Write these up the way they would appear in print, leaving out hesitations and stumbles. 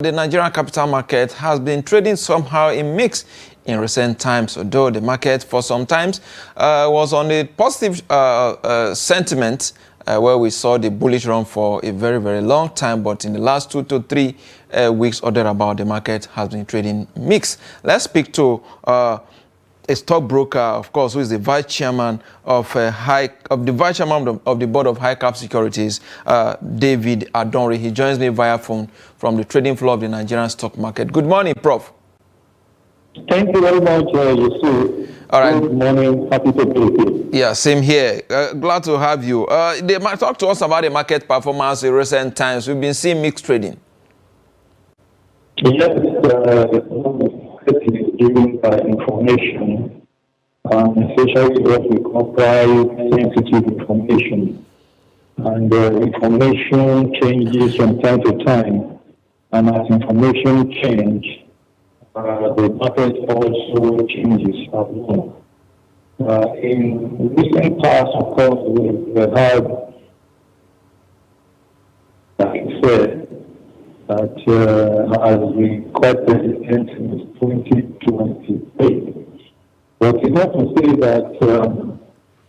The Nigerian capital market has been trading somehow in mix in recent times, although the market for some times was on a positive sentiment where we saw the bullish run for a very, very long time. But in the last 2 to 3 weeks or thereabout, the market has been trading mixed. Let's speak to a stockbroker, of course, who is the vice chairman of the Board of Highcap Securities, David Adonri. He joins me via phone from the trading floor of the Nigerian stock market. Good morning, Prof. Thank you very much, Yusuf. All right. Good morning. Happy to be here. Yeah, same here. Glad to have you. They might talk to us about the market performance in recent times. We've been seeing mixed trading. Yes, given by information, especially what we call price sensitive information. And information changes from time to time. And as information changes, the market also changes as well. In recent past, of course, we've had, like I said, that has been quite persistent since 2028. But it's not to say that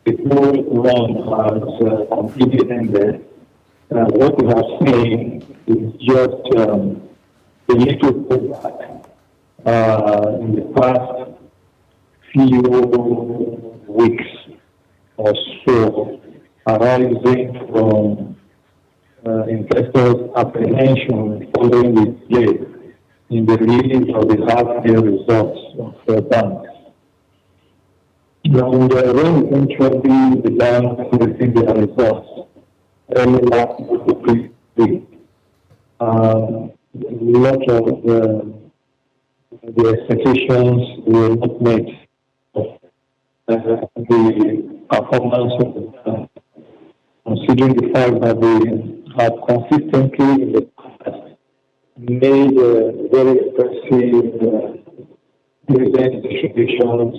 the whole run has completely ended. What we have seen is just a little pullback in the past few weeks or so, arising from investors' apprehension following the delay in the release of the half-year results of the banks. And when eventually the banks received their results early last week, a lot of the expectations were not met. The performance of the bank, considering the fact that they have consistently in the past made very impressive dividend distributions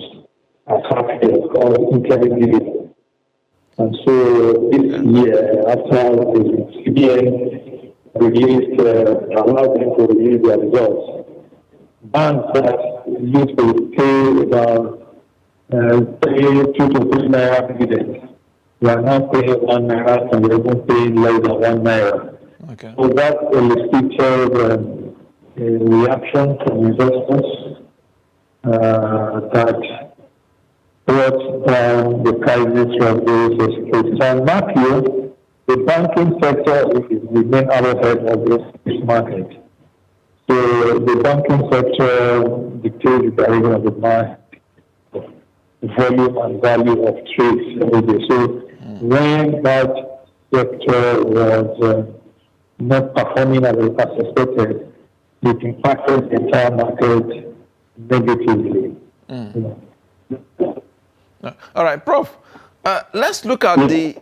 at half year or interim dividend. And so this year, after the CBN released, allowed them to release their results, banks that used to pay about 2 to 3 naira dividends, we are now paying 1 naira and we're even paying less than 1 naira. Okay. So that elicited a reaction from investors that brought down the prices of those securities. And mark you, the banking sector is the main arrowhead of this market. So the banking sector dictates the direction of the market, the volume and value of trades every day. So when that sector was not performing as it was expected, it impacted the entire market negatively. All right, Prof. Let's look at the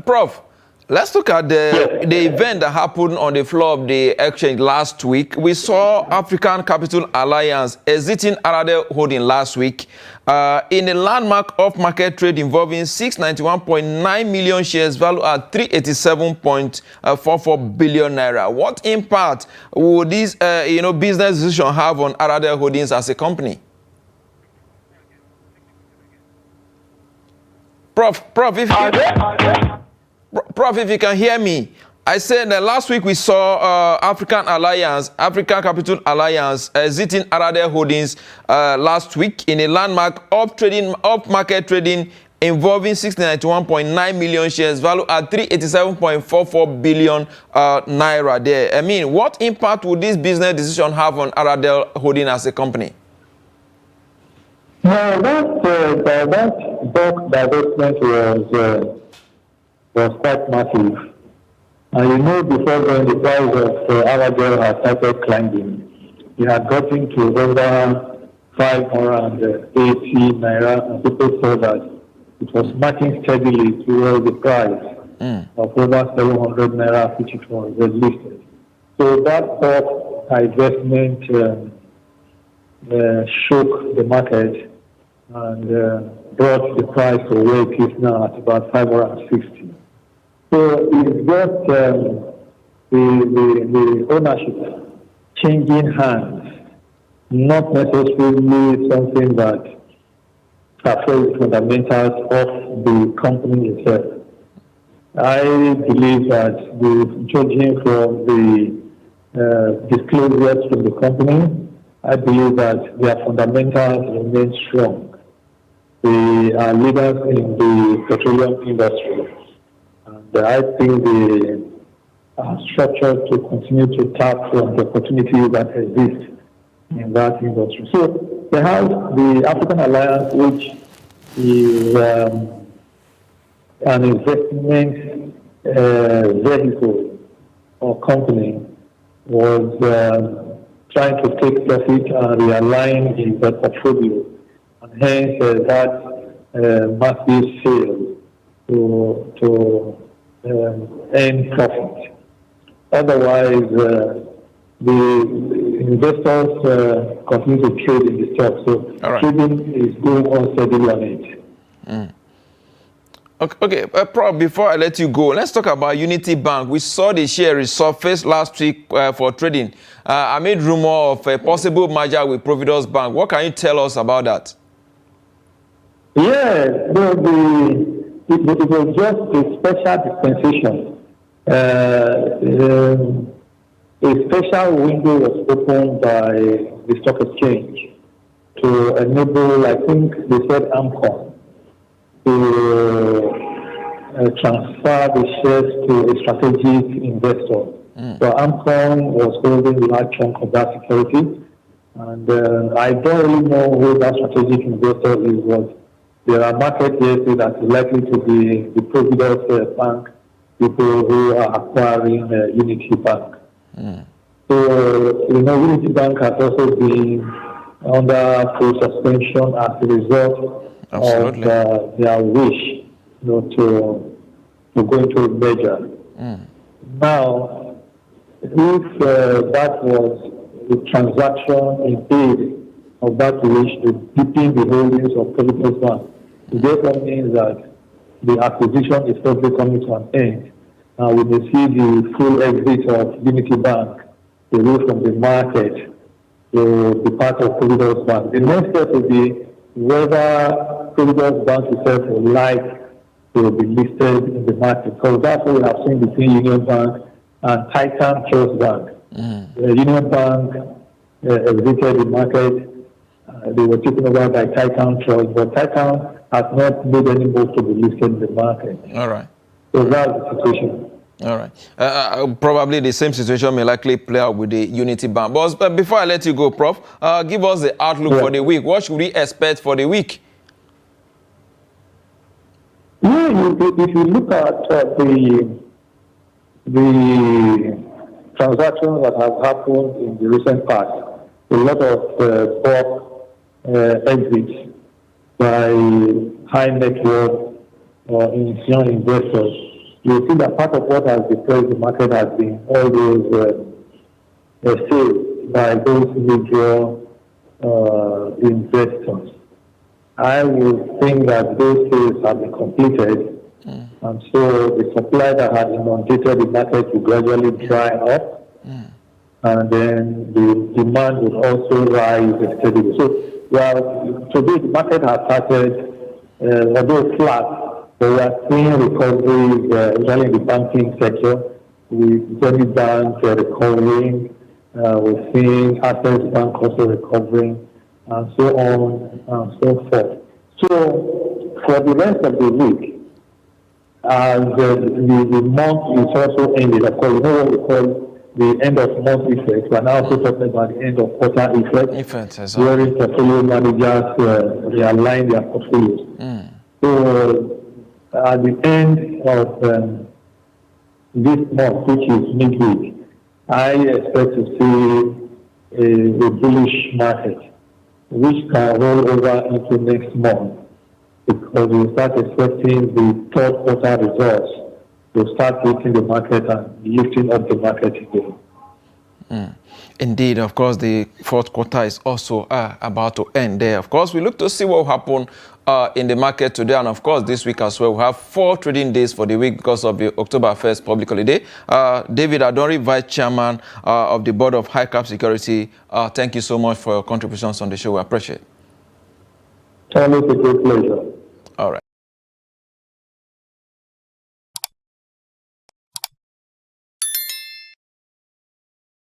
Prof. Let's look at the event that happened on the floor of the exchange last week. We saw African Capital Alliance exiting Adonri holding last week in a landmark off-market trade involving 691.9 million shares valued at 387.44 billion naira. What impact would this business decision have on Adonri Holdings as a company? Prof, if you can hear me, I said that last week we saw African Capital Alliance exiting Adonri Holdings last week in a landmark off-market trading involving 691.9 million shares valued at 387.44 billion naira there. I mean, what impact would this business decision have on Adonri Holdings as a company? No, that bulk divestment was quite massive. And you know, before then, the price of Adonri had started climbing. It had gotten to over 580 naira, and people saw that it was marching steadily towards the price of over 700 naira, which it was listed. So that bulk divestment shook the market and brought the price to where it is now at about 560. So it's just the ownership changing hands, not necessarily something that affects fundamentals of the company itself. I believe that judging from the disclosures from the company, I believe that their fundamentals remain strong. They are leaders in the petroleum industry. And I think they are structured to continue to tap from the opportunities that exist in that industry. So they have the African Alliance, which is an investment vehicle or company, was trying to take profit and realign the portfolio, and hence that massive sale to earn profit. Otherwise, the investors continue to trade in the stock. So trading is going on steadily on it. Okay, Prof, before I let you go, let's talk about Unity Bank. We saw the share resurface last week for trading. Amid rumor of a possible merger with Providence Bank. What can you tell us about that? Yeah, it was just a special dispensation. A special window was opened by the stock exchange to enable, I think they said AMCON, to transfer the shares to a strategic investor. So AMCON was holding a large chunk of that security, and I don't really know who that strategic investor is, but there are market guesses that is likely to be the Providence Bank people who are acquiring Unity Bank. So, Unity Bank has also been under full suspension as a result of their wish to go into a merger. Now, if that was the transaction indeed of that wish to deepen the holdings of Providence Bank, it therefore means that the acquisition is probably coming to an end. And we may see the full exit of Unity Bank away from the market to be part of Providence Bank. The next step will be whether Providence Bank itself would like to be listed in the market. Because that's what we have seen between Union Bank and Titan Trust Bank. Union Bank exited the market. They were taken over by Titan Trust, but Titan has not made any move to be listed in the market. All right. So that's the situation. All right. Probably the same situation may likely play out with the Unity Bank. But before I let you go, Prof, give us the outlook for the week. What should we expect for the week? Yeah, if you look at the transactions that have happened in the recent past, a lot of bulk exits by high net worth or institutional investors. You see that part of what has depressed the market has been all those sales by those individual investors. I would think that those sales have been completed, and so the supply that had inundated the market will gradually dry up, and then the demand will also rise steadily. So, today the market has started, although flat, but we are seeing recoveries, especially in the banking sector, with many banks recovering, we're seeing Access Bank also recovering, and so on and so forth. So, for the rest of the week, as the month is also ended, of course, you know what we call the end of month effect. We are now also talking about the end of quarter effect, wherein portfolio managers realign their portfolios. So, at the end of this month, which is midweek, I expect to see a bullish market, which can roll over into next month, because we start expecting the third quarter results to start hitting the market and lifting up the market again. Indeed, of course, the fourth quarter is also about to end there. Of course, we look to see what will happen in the market today, and of course, this week as well. We have 4 trading days for the week because of the October 1st public holiday. David Adonri, Vice Chairman of the Board of Highcap Securities, thank you so much for your contributions on the show. We appreciate it. It's a great pleasure.